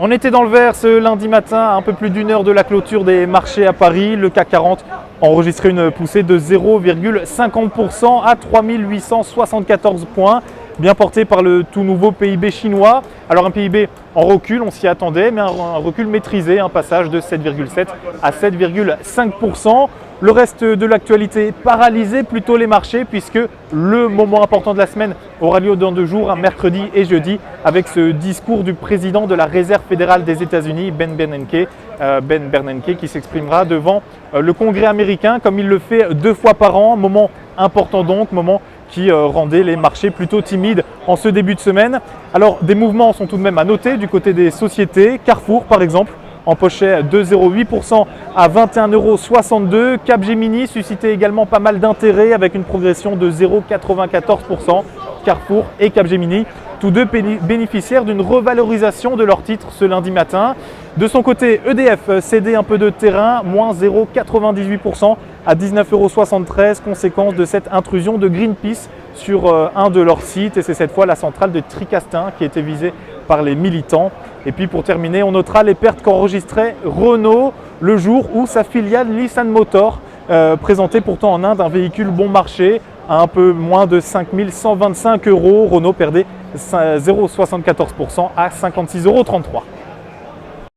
On était dans le vert ce lundi matin, à un peu plus d'une heure de la clôture des marchés à Paris. Le CAC 40 a enregistré une poussée de 0,50% à 3874 points, bien porté par le tout nouveau PIB chinois. Alors un PIB en recul, on s'y attendait, mais un recul maîtrisé, un passage de 7,7 à 7,5%. Le reste de l'actualité paralysé plutôt les marchés puisque le moment important de la semaine aura lieu dans 2 jours, un mercredi et jeudi, avec ce discours du président de la Réserve fédérale des États-Unis, Ben Bernanke, qui s'exprimera devant le Congrès américain comme il le fait 2 fois par an. Moment important donc, moment qui rendait les marchés plutôt timides en ce début de semaine. Alors des mouvements sont tout de même à noter du côté des sociétés. Carrefour par exemple empochait 2,08% à 21,62 €. Capgemini suscitait également pas mal d'intérêt avec une progression de 0,94%. Carrefour et Capgemini, tous deux bénéficiaires d'une revalorisation de leurs titres ce lundi matin. De son côté, EDF cédait un peu de terrain, moins 0,98% à 19,73 €, conséquence de cette intrusion de Greenpeace sur un de leurs sites. Et c'est cette fois la centrale de Tricastin qui était visée par les militants. Et puis pour terminer, on notera les pertes qu'enregistrait Renault le jour où sa filiale Nissan Motor présentait pourtant en Inde un véhicule bon marché à un peu moins de 5 125 €. Renault perdait 0,74% à 56,33 €.